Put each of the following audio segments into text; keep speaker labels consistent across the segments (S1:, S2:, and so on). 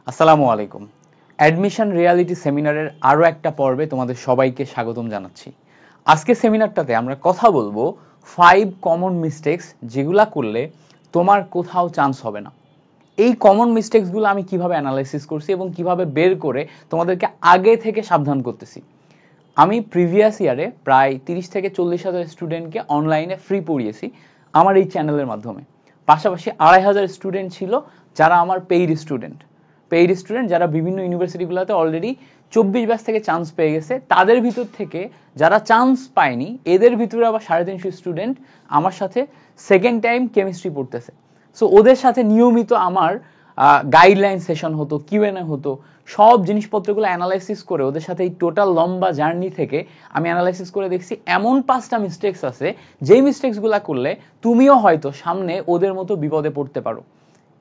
S1: আসসালামু আলাইকুম। Admission reality সেমিনারের আরও একটা পর্বে তোমাদের সবাইকে স্বাগতম জানাচ্ছি। আজকে সেমিনারটাতে আমরা কথা বলবো 5 কমন মিস্টেক্স যেগুলা করলে তোমার কোথাও চান্স হবে না। এই কমন মিস্টেক্সগুলো আমি কিভাবে অ্যানালাইসিস করছি এবং কিভাবে বের করে তোমাদেরকে আগে থেকে সাবধান করতেছি। আমি প্রিভিয়াস ইয়ারে প্রায় 30 থেকে 40 হাজার স্টুডেন্টকে অনলাইনে ফ্রি পড়িয়েছি আমার এই চ্যানেলের মাধ্যমে। পাশাপাশি 2,500 স্টুডেন্ট ছিল যারা আমার পেইড স্টুডেন্ট যারা বিভিন্ন ইউনিভার্সিটিগুলোতে অলরেডি 24 ব্যাচ থেকে চান্স পেয়ে গেছে। তাদের ভিতর থেকে যারা চান্স পায়নি এদের ভিতরে আবার 350 স্টুডেন্ট আমার সাথে সেকেন্ড টাইম কেমিস্ট্রি পড়তেছে। সো ওদের সাথে নিয়মিত আমার গাইডলাইন সেশন হতো, কিউএনএ হতো, সব জিনিসপত্রগুলো অ্যানালাইসিস করে ওদের সাথে এই টোটাল লম্বা জার্নি থেকে আমি অ্যানালাইসিস করে দেখছি এমন 5টা মিস্টেক্স আছে যেই মিস্টেক্সগুলো করলে তুমিও হয়তো সামনে ওদের মতো বিপদে পড়তে পারো।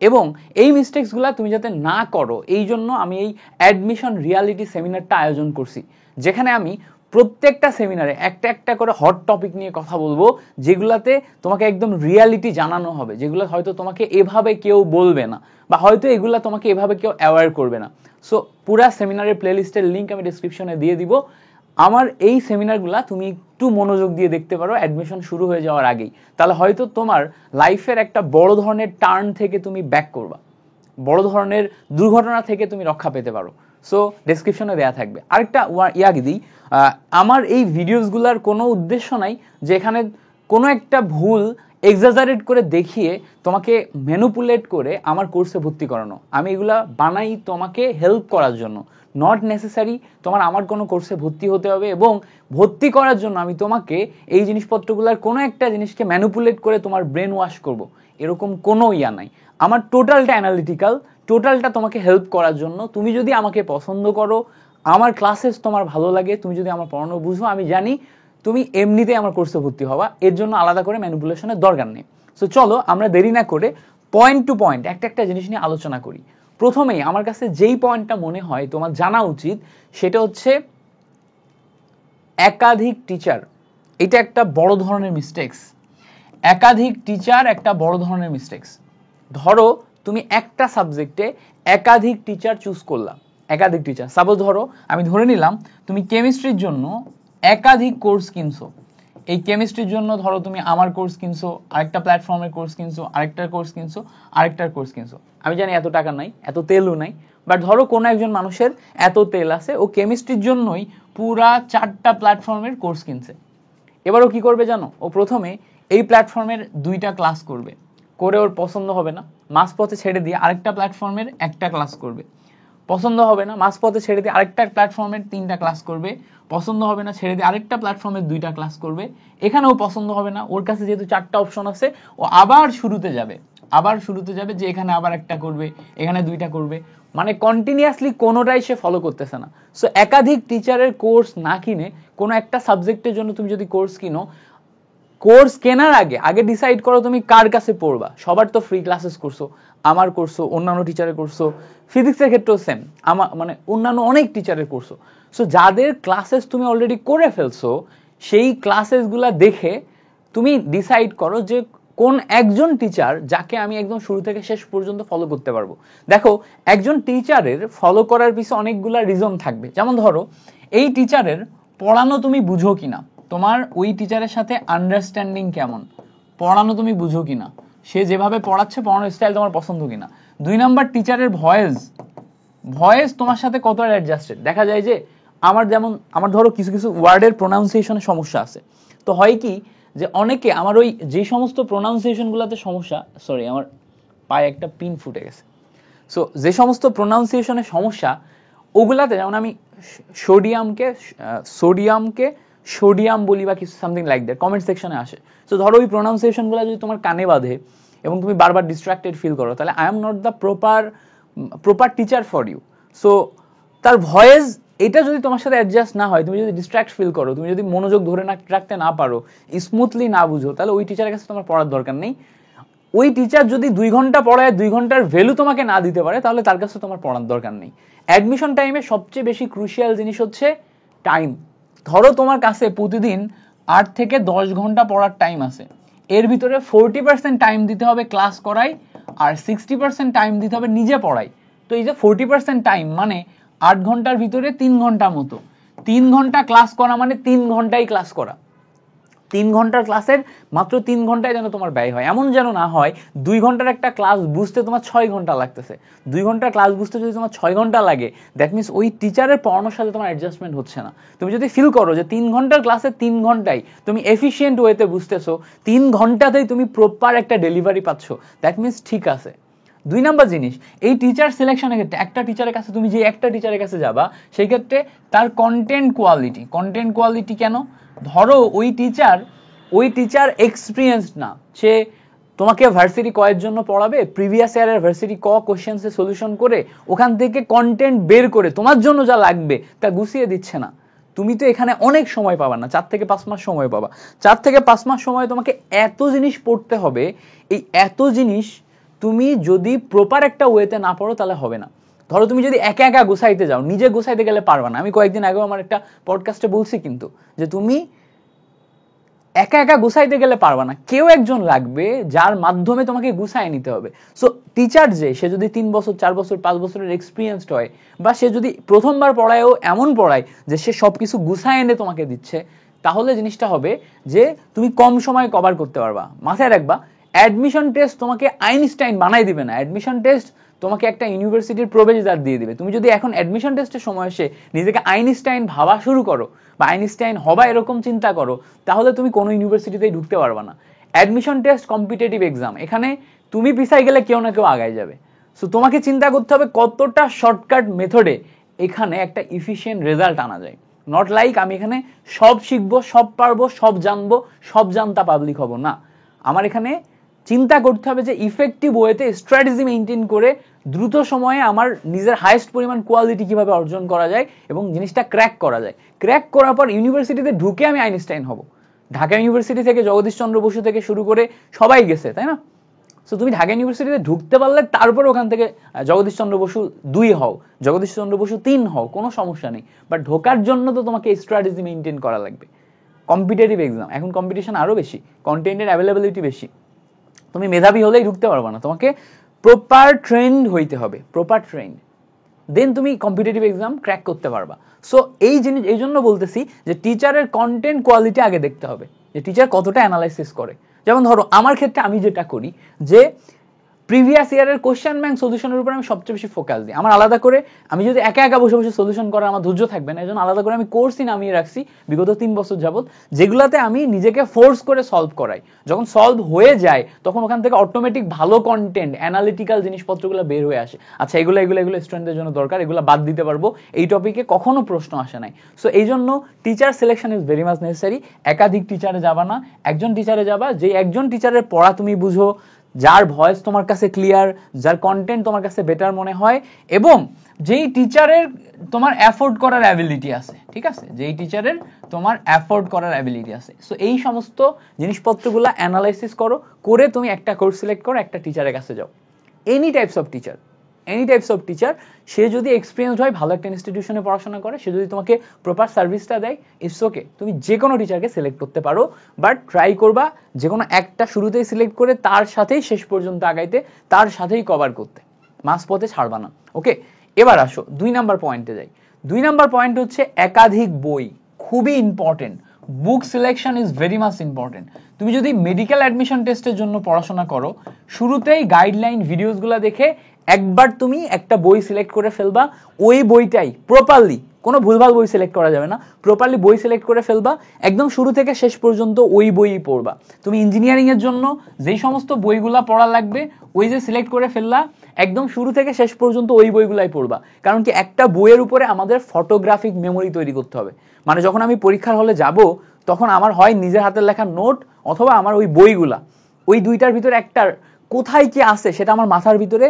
S1: এবং এই মিস্টেক্সগুলো তুমি যাতে না করো এই জন্য আমি এই অ্যাডমিশন রিয়ালিটি সেমিনারটা আয়োজন করছি, যেখানে আমি প্রত্যেকটা সেমিনারে একটা একটা করে হট টপিক নিয়ে কথা বলবো, যেগুলাতে তোমাকে একদম রিয়ালিটি জানানো হবে, যেগুলো হয়তো তোমাকে এভাবে কেউ বলবে না বা হয়তো এগুলা তোমাকে এভাবে কেউ অ্যাওয়্যার করবে না। সো পুরা সেমিনারের প্লেলিস্টের লিঙ্ক আমি ডেসক্রিপশনে দিয়ে দিব। আমার এই সেমিনারগুলা তুমি একটু মনোযোগ দিয়ে দেখতে পারো অ্যাডমিশন শুরু হয়ে যাওয়ার আগেই, তাহলে হয়তো তোমার লাইফের একটা বড় ধরনের টার্ন থেকে তুমি ব্যাক করবা, বড় ধরনের দুর্ঘটনা থেকে তুমি রক্ষা পেতে পারো। সো ডেসক্রিপশনে দেয়া থাকবে। আরেকটা ইয়াগে দিই, আমার এই ভিডিওসগুলোর কোনো উদ্দেশ্য নাই যে এখানে কোনো একটা ভুল এক্সাজারেট করে দেখিয়ে তোমাকে ম্যানুপুলেট করে আমার কোর্সে ভর্তি করানো। আমি এগুলা বানাই তোমাকে হেল্প করার জন্য, নট নেসেসারি তোমার আমার কোনো কোর্সে ভর্তি হতে হবে। এবং ভর্তি করার জন্য আমি তোমাকে এই জিনিসপত্রগুলোর কোনো একটা জিনিসকে ম্যানুপুলেট করে তোমার ব্রেন ওয়াশ করব, এরকম কোনো ইয়া নাই। আমার টোটালটা অ্যানালিটিক্যাল, টোটালটা তোমাকে হেল্প করার জন্য। তুমি যদি আমাকে পছন্দ করো, আমার ক্লাসেস তোমার ভালো লাগে, তুমি যদি আমার পড়ানো বুঝো, আমি জানি তুমি এমনিতেই আমার কোর্সে ভর্তি হবা, এর জন্য আলাদা করে ম্যানিপুলেশনের দরকার নেই। সো চলো আমরা দেরি না করে পয়েন্ট টু পয়েন্ট একটা একটা জিনিস নিয়ে আলোচনা করি। প্রথমেই আমার কাছে যেই পয়েন্টটা মনে হয় তোমার জানা উচিত সেটা হচ্ছে একাধিক টিচার। এটা একটা বড় ধরনের মিস্টেক্স। একাধিক টিচার একটা বড় ধরনের মিস্টেক্স। ধরো তুমি একটা সাবজেক্টে একাধিক টিচার চুজ করলা, একাধিক টিচার। সাপোজ ধরো আমি ধরে নিলাম তুমি কেমিস্ট্রির জন্য একাধিক কোর্স কিনছো। এই কেমিস্ট্রির জন্য ধরো তুমি আমার কোর্স কিনছো, আরেকটা প্ল্যাটফর্মের কোর্স কিনছো, আরেকটার কোর্স কিনছো, আরেকটার কোর্স কিনছো। আমি জানি এত টাকা নাই, এত তেলও নাই, বাট ধরো কোনো একজন মানুষের এত তেল আছে, ও কেমিস্ট্রির জন্যই পুরা 4টা প্ল্যাটফর্মের কোর্স কিনছে। এবারও কি করবে জানো? ও প্রথমে এই প্ল্যাটফর্মের 2টা ক্লাস করবে, করে ওর পছন্দ হবে না, মাঝপথে ছেড়ে দিয়ে আরেকটা প্ল্যাটফর্মের একটা ক্লাস করবে। পছন্দ হবে না, মাঝপথে ছেড়ে দিয়ে আরেকটা প্ল্যাটফর্মের 3টা ক্লাস করবে। পছন্দ হবে না, ছেড়ে দিয়ে আরেকটা প্ল্যাটফর্মের 2টা ক্লাস করবে। এখানেও পছন্দ হবে না, ওর কাছে যেহেতু 4টা অপশন আছে, ও আবার শুরুতে যাবে যে এখানে আবার একটা করবে, এখানে 2টা করবে। মানে কন্টিনিউয়াসলি কোনোটাই সে ফলো করতেছে না। সো একাধিক টিচারের কোর্স না কিনে কোনো একটা সাবজেক্টের জন্য তুমি যদি কোর্স কিনো, কোর্স কেনার আগে ডিসাইড করো তুমি কার কাছে পড়বা। সবার তো ফ্রি ক্লাসেস করছো, আমার করছো, অন্যান্য টিচারের করছো, ফিজিক্সের ক্ষেত্রেও সেম, আমার মানে অন্যান্য অনেক টিচারের করছো। সো যাদের ক্লাসেস তুমি অলরেডি করে ফেলছো, সেই ক্লাসেসগুলা দেখে তুমি ডিসাইড করো যে কোন একজন টিচার যাকে আমি একদম শুরু থেকে শেষ পর্যন্ত ফলো করতে পারবো। দেখো, একজন টিচারের ফলো করার পিছনে অনেকগুলা রিজন থাকবে। যেমন ধরো এই টিচারের পড়ানো তুমি বুঝো কিনা, তোমার ওই টিচারের সাথে আন্ডারস্ট্যান্ডিং কেমন, পড়ানো তুমি বুঝো কিনা, সে যেভাবে পড়াচ্ছে পড়ানোর স্টাইল তোমার পছন্দ কিনা। 2 নাম্বার টিচারের ভয়েস তোমার সাথে কতটা অ্যাডজাস্টেড। দেখা যায় যে আমার ধরো কিছু কিছু ওয়ার্ডের প্রোনাউন্সিয়েশনের সমস্যা আছে। তো হয় কি যে অনেকে আমার ওই যে সমস্ত প্রোনাউন্সিয়েশনগুলোতে সমস্যা, সরি আমার পায়ে একটা পিন ফুটে গেছে। সো যে সমস্ত প্রোনাউন্সিয়েশনের সমস্যা ওগুলাতে, যেমন আমি সোডিয়ামকে সোডিয়াম বলি বা কিছু সামথিং লাইক দ্যাট, কমেন্ট সেকশনে আসে। সো ধরো ওই প্রোনাউন্সিয়েশনগুলো যদি তোমার কানে বাঁধে এবং তুমি বারবার ডিস্ট্রাক্টেড ফিল করো, তাহলে I am not the proper teacher for you. So তার ভয়েস এটা যদি তোমার সাথে অ্যাডজাস্ট না হয়, তুমি যদি ডিস্ট্রাক্ট ফিল করো, তুমি যদি মনোযোগ ধরে রাখতে না পারো, স্মুথলি না বুঝো, তাহলে ওই টিচারের কাছে তোমার পড়ার দরকার নেই। ওই টিচার যদি 2 ঘন্টা পড়ায় 2 ঘন্টার ভ্যালু তোমাকে না দিতে পারে, তাহলে তার কাছে তোমার পড়ার দরকার নেই। অ্যাডমিশন টাইমে সবচেয়ে বেশি ক্রুশিয়াল জিনিস হচ্ছে টাইম। ধরো তোমার কাছে প্রতিদিন 8 থেকে 10 ঘন্টা পড়ার টাইম আছে, এর ভিতরে 40% টাইম দিতে হবে ক্লাস করাই, আর 60% টাইম দিতে হবে নিজে পড়াই। তো এই যে 40% টাইম মানে 8 ঘন্টার ভিতরে 3 ঘন্টা মতো, 3 ঘন্টা ক্লাস করা মানে 3 ঘন্টাই ক্লাস করা। 3 ঘন্টার ক্লাসের মাত্র 3 ঘন্টায় যেন তোমার ব্যয় হয়, এমন যেন না হয় 2 ঘন্টার একটা ক্লাস বুঝতে তোমার 6 ঘন্টা লাগতেছে। 2 ঘন্টার ক্লাস বুঝতে যদি তোমার 6 ঘন্টা লাগে, দ্যাট মিনস ওই টিচারের পড়ানোর সাথে তোমার অ্যাডজাস্টমেন্ট হচ্ছে না। তুমি যদি ফিল করো যে 3 ঘন্টার ক্লাসে 3 ঘন্টায় তুমি এফিশিয়েন্ট ওয়েতে বুঝতেছো, 3 ঘন্টাতেই তুমি প্রপার একটা ডেলিভারি পাচ্ছ, দ্যাট মিনস ঠিক আছে। 2 নাম্বার জিনিস, এই টিচার সিলেকশনের ক্ষেত্রে একটা টিচারের কাছে তুমি যে একটা টিচারের কাছে যাবা, সেই ক্ষেত্রে তার কন্টেন্ট কোয়ালিটি কেন? ধরো ওই টিচার এক্সপিরিয়েন্সড না, সে তোমাকে ভার্সিটি ক এর জন্য পড়াবে, প্রিভিয়াস ইয়ারের ভার্সিটি ক কোশ্চেন্সে সলিউশন করে ওখান থেকে কন্টেন্ট বের করে তোমার জন্য যা লাগবে তা গুছিয়ে দিচ্ছে না। তুমি তো এখানে অনেক সময় পাবা না, 4 থেকে 5 মাস সময় পাবা। 4 থেকে 5 মাস সময় তোমাকে এত জিনিস পড়তে হবে, এই এত জিনিস তুমি যদি প্রপার একটা ওয়েতে না পড়ো তাহলে হবে না। ধরো তুমি যদি একা একা গুছাইতে যাও, নিজে গুছাইতে গেলে পারবা না। আমি কয়েকদিন আগেও আমার একটা পডকাস্টে বলছি কিন্তু, যে তুমি একা একা গুছাইতে গেলে পারবা না, কেউ একজন লাগবে যার মাধ্যমে তোমাকে গুছায় নিতে হবে। সো টিচার যে সে যদি 3 বছর 4 বছর 5 বছরের এক্সপিরিয়েন্সড হয়, বা সে যদি প্রথমবার পড়ায়ও এমন পড়ায় যে সে সবকিছু গুছায় এনে তোমাকে দিচ্ছে, তাহলে জিনিসটা হবে যে তুমি কম সময়ে কভার করতে পারবা। মাথায় রাখবা, অ্যাডমিশন টেস্ট তোমাকে আইনস্টাইন বানাই দিবে না, অ্যাডমিশন টেস্ট তোমাকে একটা ইউনিভার্সিটির প্রবেশদ্বার দিয়ে দিবে। তুমি যদি এখন অ্যাডমিশন টেস্টের সময় এসে নিজেকে আইনস্টাইন ভাবা শুরু করো বা আইনস্টাইন হবা এরকম চিন্তা করো, তাহলে তুমি কোনো ইউনিভার্সিটিতেই ঢুকতে পারবা না। অ্যাডমিশন টেস্ট কম্পিটিটিভ এক্সাম, এখানে তুমি পিছাই গেলে কেউ না কেউ আগায় যাবে। সো তোমাকে চিন্তা করতে হবে কতটা শর্টকাট মেথডে এখানে একটা ইফিশিয়েন্ট রেজাল্ট আনা যায়। নট লাইক আমি এখানে সব শিখবো, সব পারবো, সব জানবো, সব জানতা পাবলিক হবো না। আমার এখানে চিন্তা করতে হবে যে ইফেক্টিভ ওয়েতে স্ট্র্যাটেজি মেইনটেইন করে দ্রুত সময়ে আমার নিজের হাইয়েস্ট পরিমাণ কোয়ালিটি কিভাবে অর্জন করা যায় এবং জিনিসটা ক্র্যাক করা যায়। ক্র্যাক করার পর ইউনিভার্সিটিতে ঢুকে আমি আইনস্টাইন হব। ঢাকা ইউনিভার্সিটি থেকে জগদীশ চন্দ্র বসু থেকে শুরু করে সবাই গেছে, তাই না? সো তুমি ঢাকা ইউনিভার্সিটিতে ঢুকতে পারলে তারপর ওখান থেকে জগদীশ চন্দ্র বসু 2 হও, জগদীশ চন্দ্র বসু 3 হও, কোনো সমস্যা নেই। বাট ঢোকার জন্য তো তোমাকে স্ট্র্যাটেজি মেইনটেইন করা লাগবে। কম্পিটিটিভ এক্সাম, এখন কম্পিটিশন আরো বেশি, কন্টেন্টের অ্যাভেলেবিলিটি বেশি, তুমি মেধাবী হলেই ঢুকতে পারবে না, তোমাকে প্রপার ট্রেন্ড হইতে হবে, প্রপার ট্রেন্ড, দেন তুমি কম্পিটিটিভ এক্সাম ক্র্যাক করতে পারবা। সো এই জিনিস এই জন্য বলতেছি যে টিচারের কন্টেন্ট কোয়ালিটি আগে দেখতে হবে, যে টিচার কতটা অ্যানালাইসিস করে। যেমন ধরো আমার ক্ষেত্রে আমি যেটা করি, যে প্রিভিয়াস ইয়ারের কোশ্চেন ব্যাংক সলিউশনের উপর আমি সবচেয়ে বেশি ফোকাস দিই। আমার আলাদা করে, আমি যদি একা একা বসে বসে সলিউশন করার আমার ধৈর্য থাকবে না, এজন্য আলাদা করে আমি কোর্সই নামিয়ে রাখছি বিগত 3 বছর যাবত, যেগুলাতে আমি নিজেকে ফোর্স করে সলভ করাই। যখন সলভ হয়ে যায় তখন ওখান থেকে অটোমেটিক ভালো কন্টেন্ট, অ্যানালিটিক্যাল জিনিসপত্রগুলো বের হয়ে আসে। আচ্ছা এগুলো স্টুডেন্টদের জন্য দরকার, এগুলো বাদ দিতে পারবো, এই টপিকে কখনো প্রশ্ন আসে নাই। সো এই জন্য teacher selection is very much necessary. একাধিক টিচারে যাবা না, একজন টিচারে যাবা, যে একজন টিচারের পড়া তুমি বুঝো, যার ভয়েস তোমার কাছে ক্লিয়ার, যার কন্টেন্ট তোমার কাছে বেটার মনে হয়, এবং যেই টিচারের তোমার অ্যাফোর্ড করার অ্যাবিলিটি আছে, ঠিক আছে, যেই টিচারের তোমার অ্যাফোর্ড করার অ্যাবিলিটি আছে। সো এই সমস্ত জিনিসপত্রগুলো অ্যানালাইসিস করো, করে তুমি একটা কোর্স সিলেক্ট করো, একটা টিচারের কাছে যাও। এনি টাইপস অফ টিচার, সে যদি এক্সপিরিয়েন্সড হয়, ভালো একটা ইনস্টিটিউশনে পড়াশোনা করে, সে যদি তোমাকে প্রপার সার্ভিসটা দেয়, ইটস ওকে, তুমি যে কোনো টিচারকে সিলেক্ট করতে পারো। বাট ট্রাই করবা যে কোনো একটা শুরুতেই সিলেক্ট করে তার সাথেই শেষ পর্যন্ত আগাইতে, তার সাথেই কভার করতে, মাঝপথে ছাড়বা না। ওকে, এবার আসো 2 নাম্বার পয়েন্টে যাই। 2 নাম্বার পয়েন্ট হচ্ছে একাধিক বই, খুবই important. Book selection is very much important. তুমি যদি মেডিকেল অ্যাডমিশন টেস্টের জন্য পড়াশোনা করো, শুরুতেই গাইডলাইন ভিডিওসগুলো দেখে একবার তুমি একটা বই সিলেক্ট করে ফেলবা, ওই বইটাই প্রপারলি, কোনো ভুলভাল বই সিলেক্ট করা যাবে না, প্রপারলি বই সিলেক্ট করে ফেলবা, একদম শুরু থেকে শেষ পর্যন্ত ওই বইই পড়বা। তুমি ইঞ্জিনিয়ারিং এর জন্য যেই সমস্ত বইগুলা পড়া লাগবে, ওই যে সিলেক্ট করে ফেললা, একদম শুরু থেকে শেষ পর্যন্ত ওই বইগুলাই পড়বা। কারণ কি, একটা বইয়ের উপরে আমাদের ফটোগ্রাফিক মেমোরি তৈরি করতে হবে। মানে যখন আমি পরীক্ষার হলে যাব, তখন আমার হয় নিজের হাতের লেখা নোট, অথবা আমার ওই বইগুলা, ওই দুইটার ভিতরে একটা কোথায় কি আছে সেটা আমার মাথার ভিতরে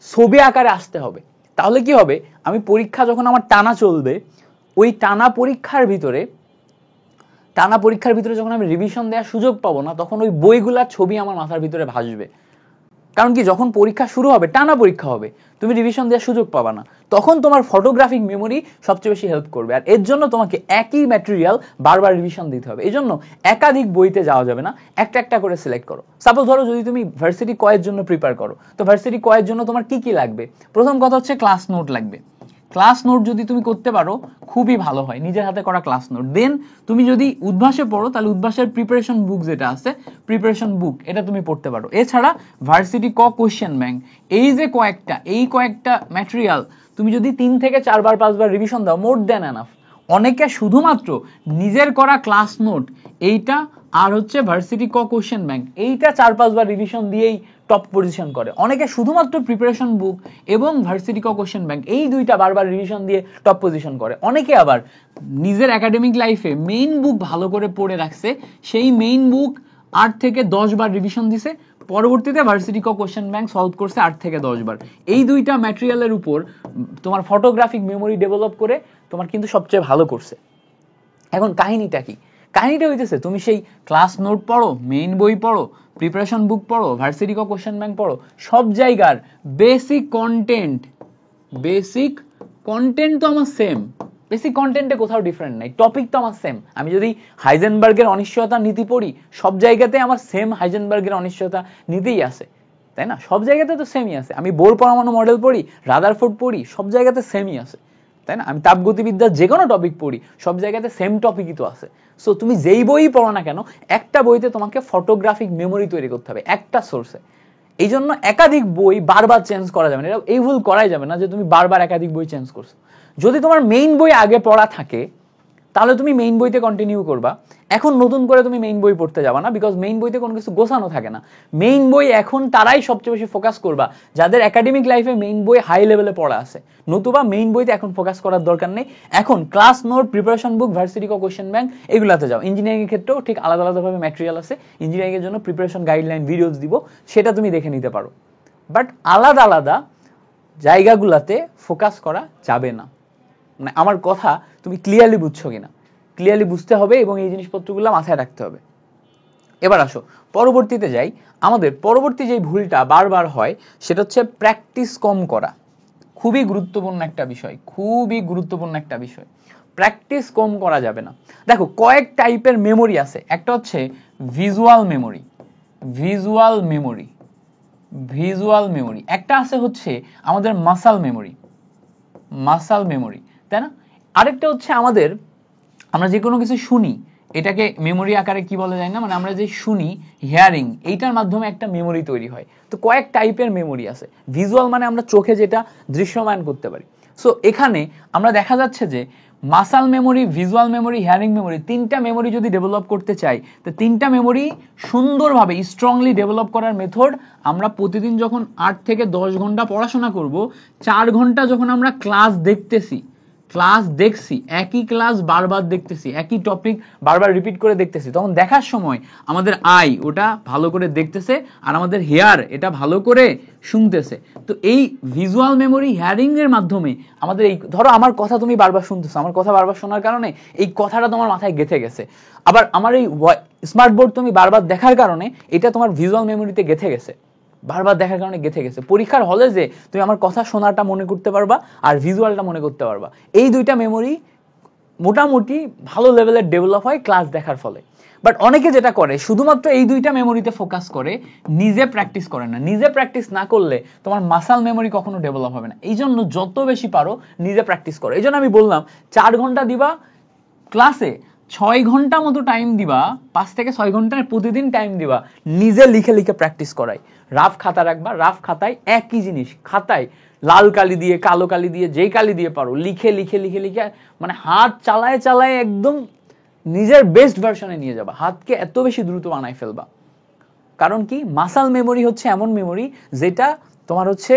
S1: ছবি আকারে আসতে হবে। তাহলে কি হবে, আমি পরীক্ষা যখন আমার টানা চলবে, ওই টানা পরীক্ষার ভিতরে যখন আমি রিভিশন দেওয়ার সুযোগ পাবো না, তখন ওই বইগুলার ছবি আমার মাথার ভিতরে ভাসবে। কারণ কি যখন পরীক্ষা শুরু হবে, টানা পরীক্ষা হবে, তুমি রিভিশন দেওয়ার সুযোগ পাবা না, তখন তোমার ফটোগ্রাফিক মেমোরি সবচেয়ে বেশি হেল্প করবে। আর এর জন্য তোমাকে একই ম্যাটেরিয়াল বারবার রিভিশন দিতে হবে। এই জন্য একাধিক বইতে যাওয়া যাবে না, একটা একটা করে সিলেক্ট করো। সাপোজ ধরো যদি তুমি ভার্সিটি কয়ের জন্য প্রিপেয়ার করো, তো ভার্সিটি কয়ের জন্য তোমার কি কি লাগবে? প্রথম কথা হচ্ছে ক্লাস নোট লাগবে। ক্লাস নোট যদি তুমি করতে পারো খুবই ভালো হয়, নিজের হাতে করা ক্লাস নোট। দেন তুমি যদি উদ্ভাসে পড়ো, তাহলে উদ্ভাসের প্রিপারেশন বুক যেটা আছে, প্রিপারেশন বুক এটা তুমি পড়তে পারো। এছাড়া ভার্সিটি কোশ্চেন ব্যাংক, এই যে কয়েকটা ম্যাটেরিয়াল তুমি যদি 3 থেকে 4 বার 5 বার রিভিশন দাও, মোর দেন এনাফ। অনেকে শুধুমাত্র নিজের করা ক্লাস নোট এইটা আর হচ্ছে ভার্সিটি কোশ্চেন ব্যাংক এইটা 4-5 বার রিভিশন দিয়েই টপ পজিশন করে। অনেকে শুধুমাত্র প্রিপারেশন বুক এবং ভার্সিটি কোশ্চেন ব্যাংক এই দুইটা বারবার রিভিশন দিয়ে টপ পজিশন করে। অনেকে আবার নিজের একাডেমিক লাইফে মেইন বুক ভালো করে পড়ে রাখছে, সেই মেইন বুক 8 থেকে 10 বার রিভিশন দিছে, পরবর্তীতে ভার্সিটি কোশ্চেন ব্যাংক সলভ করছে 8 থেকে 10 বার। এই দুইটা ম্যাটেরিয়ালের উপর তোমার ফটোগ্রাফিক মেমোরি ডেভেলপ করে তোমার কিন্তু সবচেয়ে ভালো করছে। এখন কাহিনীটা কি? কাহিনীটা হইতেছে তুমি সেই ক্লাস নোট পড়ো, মেইন বই পড়ো, প্রিপারেশন বুক পড়ো, ভার্সিটি কোশ্চেন ব্যাংক পড়ো, সব জায়গার বেসিক কন্টেন্ট তো আমার সেম, বেসিক কন্টেন্টে কোথাও ডিফারেন্ট নাই, টপিক তো আমার সেম। আমি যদি হাইজেনবার্গের অনিশ্চয়তা নীতি পড়ি, সব জায়গাতে আমার সেম হাইজেনবার্গের অনিশ্চয়তা নীতিই আছে, তাই না? সব জায়গাতে তো সেমই আছে। আমি বোর পরমাণু মডেল পড়ি, রাদারফোর্ড পড়ি, সব জায়গাতে সেমই আছে, তাই না? আমি তাপগতিবিদ্যার যে কোনো টপিক পড়ি, সব জায়গাতে সেম টপিকই তো আছে। সো তুমি যেই বই পড়ো না কেন, একটা বইতে তোমাকে ফটোগ্রাফিক মেমোরি তৈরি করতে হবে একটা সোর্সে। এই জন্য একাধিক বই বারবার চেঞ্জ করা যাবে না, এই ভুল করাই যাবে না যে তুমি বারবার একাধিক বই চেঞ্জ করছো। যদি তোমার মেইন বই আগে পড়া থাকে, তাহলে তুমি মেইন বইতে কন্টিনিউ করবা। এখন নতুন করে তুমি মেইন বই পড়তে যাবা না, বিকজ মেইন বইতে কোনো কিছু গোছানো থাকে না। মেইন বই এখন তারাই সবচেয়ে বেশি ফোকাস করবা যাদের একাডেমিক লাইফে মেইন বই হাই লেভেলে পড়া আছে, নতুবা মেইন বইতে এখন ফোকাস করার দরকার নেই। এখন ক্লাস নোট, প্রিপারেশন বুক, ভার্সিটি কোশ্চেন ব্যাংক এগুলাতে যাও। ইঞ্জিনিয়ারিং এর ক্ষেত্রেও ঠিক আলাদা আলাদাভাবে ম্যাটেরিয়াল আছে, ইঞ্জিনিয়ারিং এর জন্য প্রিপারেশন গাইডলাইন ভিডিওস দিব, সেটা তুমি দেখে নিতে পারো। বাট আলাদা আলাদা জায়গাগুলাতে ফোকাস করা যাবে না। মানে আমার কথা তুমি ক্লিয়ারলি বুঝছো কিনা? ক্লিয়ারলি বুঝতে হবে এবং এই জিনিসপত্রগুলো মাথায় রাখতে হবে। এবার আসো পরবর্তীতে যাই। আমাদের পরবর্তী যে ভুলটা বারবার হয় সেটা হচ্ছে প্র্যাকটিস কম করা। খুবই গুরুত্বপূর্ণ একটা বিষয়, প্র্যাকটিস কম করা যাবে না। দেখো কয়েক টাইপের মেমোরি আছে। একটা হচ্ছে ভিজুয়াল মেমোরি, একটা আছে হচ্ছে আমাদের মাসাল মেমোরি, তাই না? আরেকটা হচ্ছে আমরা যে কোনো কিছু শুনি, এটাকে মেমোরি আকারে কি বলা যায় না, মানে আমরা যে শুনি, হিয়ারিং, এইটার মাধ্যমে একটা মেমোরি তৈরি হয়। তো কয়েক টাইপের মেমোরি আছে। ভিজুয়াল মানে আমরা চোখে যেটা দৃশ্যমান করতে পারি। সো এখানে আমরা দেখা যাচ্ছে যে মাসাল memory, visual memory, hearing memory, 3টা মেমোরি যদি ডেভেলপ করতে চাই, তো 3টা মেমোরি সুন্দরভাবে স্ট্রংলি ডেভেলপ করার মেথড, আমরা প্রতিদিন যখন 8 থেকে 10 ঘন্টা পড়াশোনা করব, 4 ঘন্টা যখন আমরা ক্লাস দেখছি, একই ক্লাস বারবার দেখতেছি, একই টপিক বারবার রিপিট করে দেখতেছি, তখন দেখার সময় আমাদের আই ওটা ভালো করে দেখতেছে আর আমাদের হেয়ার এটা ভালো করে শুনতেছে। তো এই ভিজুয়াল মেমোরি, হিয়ারিং এর মাধ্যমে আমাদের এই, ধরো আমার কথা তুমি বারবার শুনতেছো, আমার কথা বারবার শোনার কারণে এই কথাটা তোমার মাথায় গেঁথে গেছে। আবার আমার এই স্মার্ট বোর্ড তুমি বারবার দেখার কারণে এটা তোমার ভিজুয়াল মেমোরিতে গেঁথে গেছে, বারবার দেখার কারণে গেঁথে গেছে। পরীক্ষার হলে যে তুমি আমার কথা শোনাটা মনে করতে পারবা আর ভিজুয়ালটা মনে করতে পারবা, এই দুইটা মেমোরি মোটামুটি ভালো লেভেলের ডেভেলপ হয় ক্লাস দেখার ফলে। বাট অনেকে যেটা করে শুধুমাত্র এই দুইটা মেমোরিতে ফোকাস করে, নিজে প্র্যাকটিস করে না। নিজে প্র্যাকটিস না করলে তোমার মাসাল মেমোরি কখনো ডেভেলপ হবে না। এই জন্য যত বেশি পারো নিজে প্র্যাকটিস করো। এই জন্য আমি বললাম 4 ঘন্টা দিবা ক্লাসে, 6 ঘন্টা মতো টাইম দিবা, 5 থেকে 6 ঘন্টা প্রতিদিন টাইম দিবা নিজে লিখে প্র্যাকটিস করাই। রাফ খাতা রাখবা, রাফ খাতায় একই জিনিস, খাতায় লাল কালি দিয়ে, কালো কালি দিয়ে, যেই কালি দিয়ে পারো লিখে মানে হাত চালায় একদম নিজের বেস্ট ভার্সনে নিয়ে যাবা। হাতকে এত বেশি দ্রুত বানায় ফেলবা। কারণ কি, মাসাল মেমোরি হচ্ছে এমন মেমোরি যেটা তোমার হচ্ছে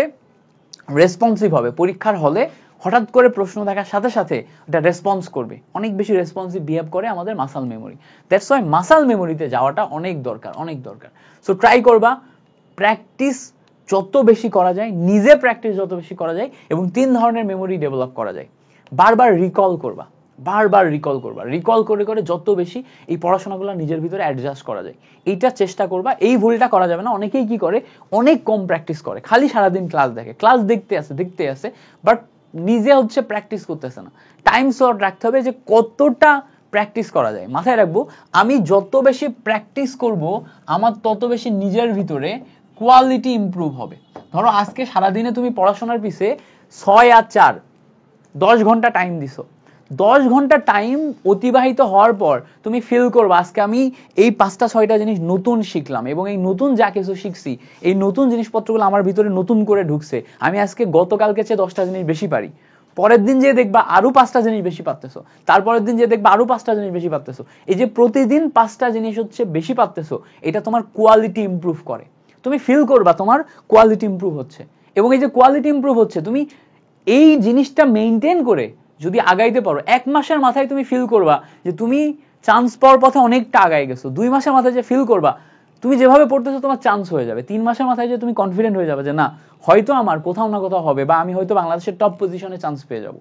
S1: রেসপন্সিভ হবে। পরীক্ষার হলে হঠাৎ করে প্রশ্ন দেখার সাথে সাথে এটা রেসপন্স করবে, অনেক বেশি রেসপন্সিভ বিহেভ করে আমাদের মাসাল মেমোরি। দ্যাটস ওয়াই মাসাল মেমোরিতে যাওয়াটা অনেক দরকার। সো ট্রাই করবা, প্র্যাকটিস যত বেশি করা যায়, নিজে প্র্যাকটিস যত বেশি করা যায়, এবং 3 ধরনের মেমোরি ডেভেলপ করা যায়। বারবার রিকল করবা, বারবার রিকল করবা, রিকল করে করে যত বেশি এই পড়াশোনাগুলো নিজের ভিতরে অ্যাডজাস্ট করা যায় এইটা চেষ্টা করবা। এই ভুলটা করা যাবে না। অনেকেই কি করে, অনেক কম প্র্যাকটিস করে, খালি সারাদিন ক্লাস দেখে, ক্লাস দেখতে আসে বাট নিজে হচ্ছে প্র্যাকটিস করতেছে না। টাইম স্লট রাখতে হবে যে কতটা প্র্যাকটিস করা যায়। মাথায় রাখবো আমি যত বেশি প্র্যাকটিস করব আমার তত বেশি নিজের ভিতরে কোয়ালিটি ইমপ্রুভ হবে। ধরো আজকে সারাদিনে তুমি পড়াশোনার পিছে 6 আর 4 10 ঘন্টা টাইম দিছো, 10 ঘন্টা টাইম অতিবাহিত হওয়ার পর তুমি ফিল করবে আজকে আমি এই 5টা 6টা জিনিস নতুন শিখলাম এবং এই নতুন যা কিছু শিখছি এই নতুন জিনিসপত্রগুলো আমার ভিতরে নতুন করে ঢুকছে, আমি আজকে গতকালকে চেয়ে 10টা জিনিস বেশি পারি। পরের দিন যে দেখবা আরো 5টা জিনিস বেশি পারতেছো, তারপরের দিন যে দেখবা আরো 5টা জিনিস বেশি পারতেছো। এই যে প্রতিদিন 5টা জিনিস হচ্ছে বেশি পারতেছো, এটা তোমার কোয়ালিটি ইমপ্রুভ করে। তুমি ফিল করবা তোমার কোয়ালিটি ইমপ্রুভ হচ্ছে এবং এই যে কোয়ালিটি ইমপ্রুভ হচ্ছে তুমি এই জিনিসটা মেইনটেইন করে যদি আগাইতে পারো, 1 মাসের মাথায় তুমি ফিল করবা যে তুমি চান্স পাওয়ার পথে অনেকটা আগাই গেছো। 2 মাসের মাথায় যে ফিল করবা তুমি যেভাবে পড়তেছো তোমার চান্স হয়ে যাবে। 3 মাসের মাথায় যে তুমি কনফিডেন্ট হয়ে যাবে যে না হয়তো আমার কোথাও না কোথাও হবে বা আমি হয়তো বাংলাদেশের টপ পজিশনে চান্স পেয়ে যাব।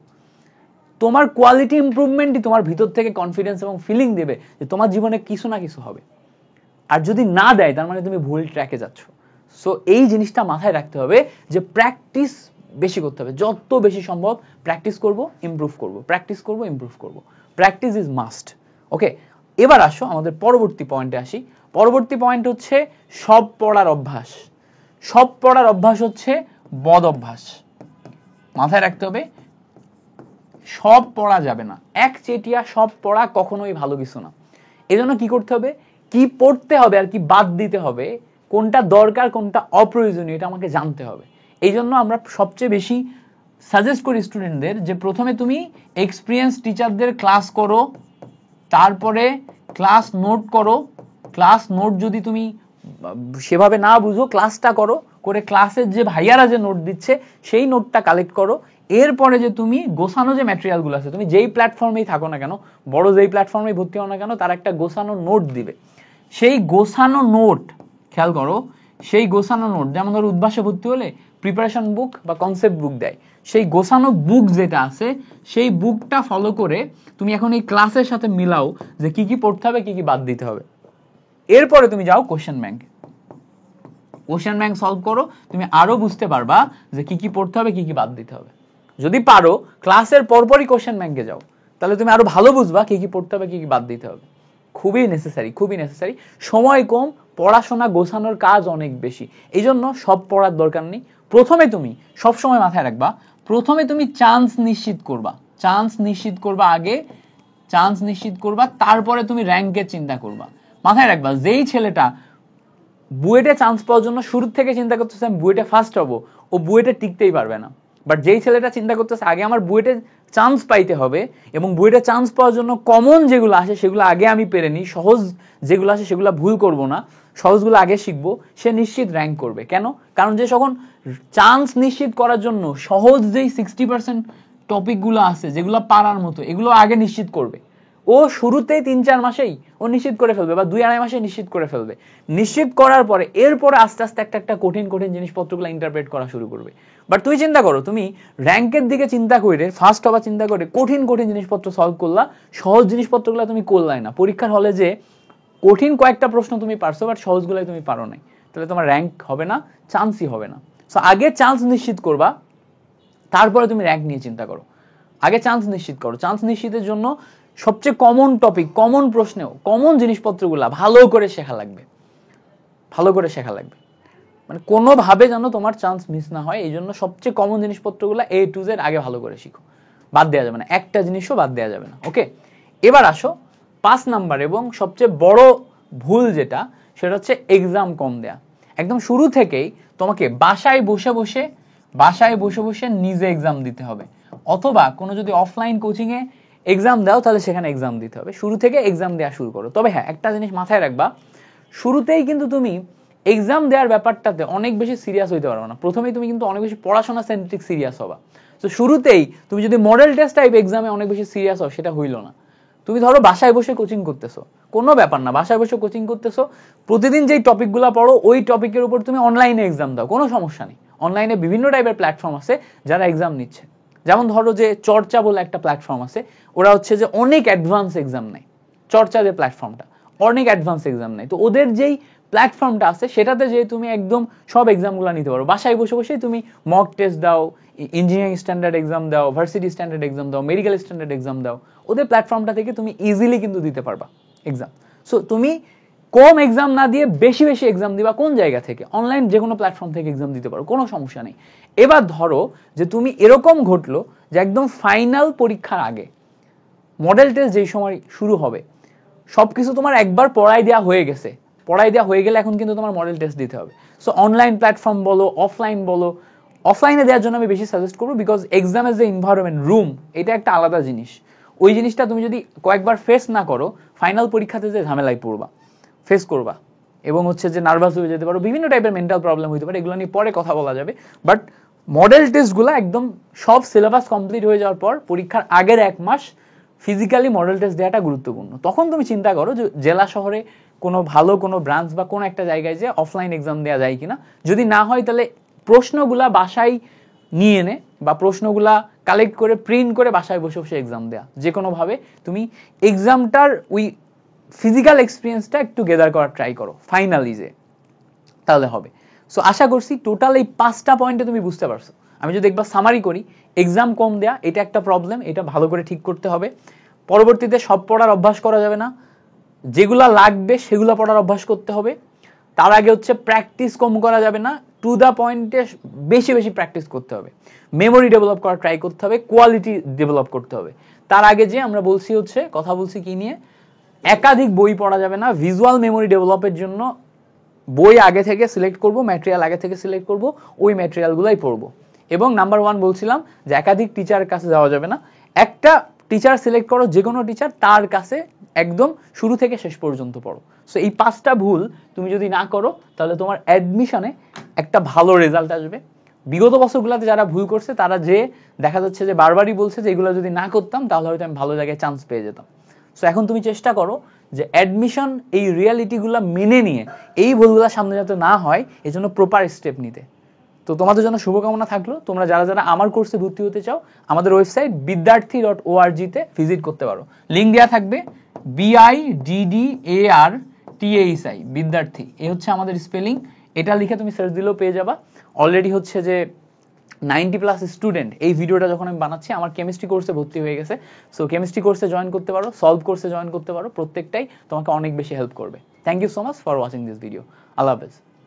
S1: তোমার কোয়ালিটি ইমপ্রুভমেন্টই তোমার ভিতর থেকে কনফিডেন্স এবং ফিলিং দেবে যে তোমার জীবনে কিছু না কিছু হবে। আর যদি না দেয় তার মানে তুমি ভুল ট্র্যাকে যাচ্ছ। সো এই জিনিসটা মাথায় রাখতে হবে যে প্র্যাকটিস বেশি করতে হবে, যত বেশি সম্ভব প্র্যাকটিস করব ইমপ্রুভ করব, প্র্যাকটিস করব ইমপ্রুভ করব, প্র্যাকটিস ইজ মাস্ট। ওকে, এবার আসো আমাদের পরবর্তী পয়েন্টে আসি। পরবর্তী পয়েন্ট হচ্ছে সব পড়ার অভ্যাস। সব পড়ার অভ্যাস হচ্ছে বদ অভ্যাস। মাথায় রাখতে হবে সব পড়া যাবে না, একচেটিয়া সব পড়া কখনোই ভালো কিছু না। এজন্য কি করতে হবে, কি পড়তে হবে আর কি বাদ দিতে হবে, কোনটা দরকার কোনটা অপ্রয়োজনীয় এটা আমাকে জানতে হবে। এই জন্য আমরা সবচেয়ে বেশি সাজেস্ট করি স্টুডেন্টদের যে প্রথমে তুমি এক্সপিরিয়েন্স টিচারদের ক্লাস করো, তারপরে ক্লাস নোট করো। ক্লাস নোট যদি তুমি সেভাবে না বুঝো ক্লাসটা করো, করে ক্লাসের যে ভাইয়ারা যে নোট দিচ্ছে সেই নোটটা কালেক্ট করো। এরপরে যে তুমি গোছানো যে ম্যাটেরিয়ালগুলো আছে, তুমি যেই প্ল্যাটফর্মেই থাকো না কেন, বড় যেই প্ল্যাটফর্মেই ভর্তি হও না কেন, তার একটা গোছানো নোট দিবে। সেই গোছানো নোট খেয়াল করো, সেই গোছানো নোট যেমন ধরো উদ্ভাসে ভর্তি হলে প্রিপারেশন বুক বা কনসেপ্ট বুক দেয়, সেই গোছানো বুক যেটা আছে সেই বুকটা ফলো করে তুমি এখন এই ক্লাসের সাথে মিলাও যে কি কি পড়তে হবে কি কি বাদ দিতে হবে। এরপরে তুমি যাও question bank, question bank solve করো, তুমি আরো বুঝতে পারবা যে কি কি পড়তে হবে কি কি বাদ দিতে হবে। যদি পারো ক্লাসের পরপরই কোশ্চেন ব্যাংকে যাও, তাহলে তুমি আরো ভালো বুঝবা কি কি পড়তে হবে কি কি বাদ দিতে হবে। খুবই নেসেসারি, খুবই নেসেসারি। সময় কম, পড়াশোনা গোছানোর কাজ অনেক বেশি, এই জন্য সব পড়ার দরকার নেই। প্রথমে তুমি সবসময় মাথায় রাখবা, প্রথমে তুমি চান্স নিশ্চিত করবা, চান্স নিশ্চিত করবা আগে, চান্স নিশ্চিত করবা, তারপরে তুমি র্যাঙ্কের চিন্তা করবা। মাথায় রাখবা যেই ছেলেটা বুয়েটে চান্স পাওয়ার জন্য শুরু থেকে চিন্তা করতেছে আমি বুয়েটে ফার্স্ট হবো, ও বুয়েটে টিকতেই পারবে না। বাট যেই ছেলেটা চিন্তা করতেছে আগে আমার বুয়েটে চান্স পাইতে হবে এবং বুয়েটে চান্স পাওয়ার জন্য কমন যেগুলো আসে সেগুলো আগে আমি পেরে নিই, সহজ যেগুলো আসে সেগুলো ভুল করব না, সহজগুলো আগে শিখবো, সে নিশ্চিত র্যাঙ্ক করবে। কেন? কারণ যে যখন চান্স নিশ্চিত করার জন্য সহজ যেই 60% টপিকগুলো আছে যেগুলো পারার মতো এগুলো আগে নিশ্চিত করবে, ও শুরুতেই 3-4 মাসেই ও নিশ্চিত করে ফেলবে বা 2-2.5 মাসে নিশ্চিত করে ফেলবে। নিশ্চিত করার পরে এরপরে আস্তে আস্তে একটা একটা কঠিন কঠিন জিনিসপত্রগুলো ইন্টারপ্রেট করা শুরু করবে। বাট তুই চিন্তা করো, তুমি র্যাঙ্কের দিকে চিন্তা করে ফার্স্ট হওয়ার চিন্তা করে কঠিন কঠিন জিনিসপত্র সলভ করলা, সহজ জিনিসপত্রগুলো তুমি করলাই না। পরীক্ষার হলে যে কঠিন কয়েকটা প্রশ্ন তুমি পারছো বাট সহজগুলাই তুমি পারো নাই, তাহলে তোমার র্যাঙ্ক হবে না, চান্সই হবে না। সো আগে চান্স নিশ্চিত করবা, তারপরে তুমি র্যাঙ্ক নিয়ে চিন্তা করো। আগে চান্স নিশ্চিত করো। চান্স নিশ্চিতের জন্য সবচেয়ে কমন টপিক, কমন প্রশ্নেও কমন জিনিসপত্রগুলা ভালো করে শেখা লাগবে, ভালো করে শেখা লাগবে, মানে কোনোভাবে যেন তোমার চান্স মিস না হয়। এই জন্য সবচেয়ে কমন জিনিসপত্রগুলো A to Z আগে ভালো করে শিখো, বাদ দেওয়া যাবে না, একটা জিনিসও বাদ দেওয়া যাবে না। ওকে, এবার আসো 5 নাম্বার এবং সবচেয়ে বড় ভুল যেটা, সেটা হচ্ছে এক্সাম কম দেয়া। একদম শুরু থেকেই তোমাকে বাসায় বসে বসে নিজে এক্সাম দিতে হবে, অথবা কোনো যদি অফলাইন কোচিং এ এক্সাম দাও তাহলে সেখানে এক্সাম দিতে হবে। শুরু থেকে এক্সাম দেওয়া শুরু করো। তবে হ্যাঁ, একটা জিনিস মাথায় রাখবা, শুরুতেই কিন্তু তুমি এক্সাম দেওয়ার ব্যাপারটাতে অনেক বেশি সিরিয়াস হইতে পারবে না। প্রথমেই তুমি কিন্তু অনেক বেশি পড়াশোনা সেন্ট্রিক সিরিয়াস হবা। তো শুরুতেই তুমি যদি মডেল টেস্ট টাইপ এক্সামে অনেক বেশি সিরিয়াস হও, সেটা হইল না। তুমি ধরো বাসায় বসে কোচিং করতেছো, কোনো ব্যাপার না, বাসায় বসে কোচিং করতেছো, প্রতিদিন যেই টপিকগুলো পড়ো ওই টপিকের উপর তুমি অনলাইনে এক্সাম দাও, কোনো সমস্যা নেই। অনলাইনে বিভিন্ন টাইপের প্ল্যাটফর্ম আছে যারা এক্সাম নিচ্ছে, যেমন ধরো যে চর্চা বলে একটা প্ল্যাটফর্ম আছে, ওরা হচ্ছে যে অনেক অ্যাডভান্স এক্সাম নেয়, চর্চা যে প্ল্যাটফর্মটা অনেক অ্যাডভান্স এক্সাম নেয়। তো ওদের যেই প্ল্যাটফর্মটা আছে সেটাতে যে তুমি একদম সব এক্সামগুলো নিতে পারো, বাসায় বসে বসে তুমি মক টেস্ট দাও, ইঞ্জিনিয়ারিং স্ট্যান্ডার্ড এক্সাম দাও, ভার্সিটি স্ট্যান্ডার্ড এক্সাম দাও, মেডিকেল স্ট্যান্ডার্ড এক্সাম দাও, ওদের প্ল্যাটফর্মটা থেকে তুমি ইজিলি কিন্তু দিতে পারবা এক্সাম। সো তুমি কম এক্সাম না দিয়ে বেশি বেশি এক্সাম দিবা কোন জায়গা থেকে? অনলাইন যে কোনো প্ল্যাটফর্ম থেকে এক্সাম দিতে পারো, কোনো সমস্যা নেই। এবার ধরো যে তুমি এরকম ঘটলো যে একদম ফাইনাল পরীক্ষার আগে মডেল টেস্ট যেই সময় শুরু হবে সবকিছু তোমার একবার পড়াই দেওয়া হয়ে গেছে, পড়াই দেওয়া হয়ে গেলে এখন কিন্তু তোমার মডেল টেস্ট দিতে হবে। সো অনলাইন প্ল্যাটফর্ম বলো অফলাইন বলো, অফলাইনে দেওয়ার জন্য আমি বেশি সাজেস্ট করবো, বিকজ এক্সামের যে এনভায়রনমেন্ট রুম এটা একটা আলাদা জিনিস। ওই জিনিসটা তুমি যদি কয়েকবার ফেস না করো ফাইনাল পরীক্ষাতে যে ঝামেলায় পড়বা, ফেস করবা এবং হচ্ছে যে নার্ভাস হয়ে যেতে পারো, বিভিন্ন টাইপের মেন্টাল প্রবলেম হতে পারে, এগুলো নিয়ে পরে কথা বলা যাবে। বাট মডেল টেস্টগুলো একদম সব সিলেবাস কমপ্লিট হয়ে যাওয়ার পর পরীক্ষার আগের 1 মাস ফিজিক্যালি মডেল টেস্ট দেওয়াটা গুরুত্বপূর্ণ। তখন তুমি চিন্তা করো যে জেলা শহরে কোনো ভালো কোনো ব্রাঞ্চ বা কোনো একটা জায়গায় যে অফলাইন এক্সাম দেওয়া যায় কিনা, যদি না হয় তাহলে প্রশ্নগুলা বাসায় নিয়ে এনে বা প্রশ্নগুলা কালেক্ট করে প্রিন্ট করে বাসায় বসে বসে এক্সাম দেওয়া, যে কোনোভাবে তুমি এক্সামটার ওই ফিজিক্যাল এক্সপিরিয়েন্সটা একটু গেদার করার ট্রাই করো ফাইনালি যে, তাহলে হবে। সো আশা করছি টোটাল এই 5টা পয়েন্টে তুমি বুঝতে পারছো। আমি যদি একবার সামারি করি, এক্সাম কম দেয়া এটা একটা প্রবলেম, এটা ভালো করে ঠিক করতে হবে। পরবর্তীতে সব পড়ার অভ্যাস করা যাবে না, যেগুলা লাগবে সেগুলা পড়ার অভ্যাস করতে হবে। তার আগে হচ্ছে প্র্যাকটিস কম করা যাবে না, টু দা পয়েন্টে বেশি বেশি প্র্যাকটিস করতে হবে, মেমোরি ডেভেলপ করার ট্রাই করতে হবে, কোয়ালিটি ডেভেলপ করতে হবে। তার আগে যে আমরা বলছি হচ্ছে কথা বলছি কি নিয়ে, একাধিক বই পড়া যাবে না, ভিজুয়াল মেমোরি ডেভেলপের জন্য বই আগে থেকে সিলেক্ট করব, ম্যাটেরিয়াল আগে থেকে সিলেক্ট করব, ওই ম্যাটেরিয়ালগুলাই পড়বো। এবং নাম্বার 1 বলছিলাম যে একাধিক টিচারের কাছে যাওয়া যাবে না, একটা টিচার সিলেক্ট করো, যে কোনো টিচার, তার কাছে একদম শুরু থেকে শেষ পর্যন্ত পড়ো। সো এই 5টা ভুল তুমি যদি না করো তাহলে তোমার অ্যাডমিশনে একটা ভালো রেজাল্ট আসবে। বিগত বছরগুলোতে যারা ভুল করছে তারা যে দেখা যাচ্ছে যে বারবারই বলছে যে এগুলো যদি না করতাম তাহলে হয়তো আমি ভালো জায়গায় চান্স পেয়ে যেতাম। সো এখন তুমি চেষ্টা করো যে অ্যাডমিশন এই রিয়ালিটিগুলো মেনে নিয়ে এই ভুলগুলো সামনে যাতে না হয় এই জন্য প্রপার স্টেপ নিতে। তো তোমাদের জন্য শুভকামনা থাকলো। তোমরা যারা যারা আমার কোর্সে ভর্তি হতে চাও আমাদের ওয়েবসাইট bidyarthi.org তে ভিজিট করতে পারো, লিংক দেওয়া থাকবে, BIDDARTHI বিদ্যার্থী, এই হচ্ছে আমাদের স্পেলিং। এটা লিখে তুমি সার্চ দিলেও পেয়ে যাবা। অলরেডি হচ্ছে যে 90+ স্টুডেন্ট এই ভিডিওটা যখন আমি বানাচ্ছি আমার কেমিস্ট্রি কোর্সে ভর্তি হয়ে গেছে। সো কেমিস্ট্রি কোর্সে জয়েন করতে পারো, সলভ কোর্সে জয়েন করতে পারো, প্রত্যেকটাই তোমাকে অনেক বেশি হেল্প করবে। Thank you so much for watching this video. Allah হাফেজ।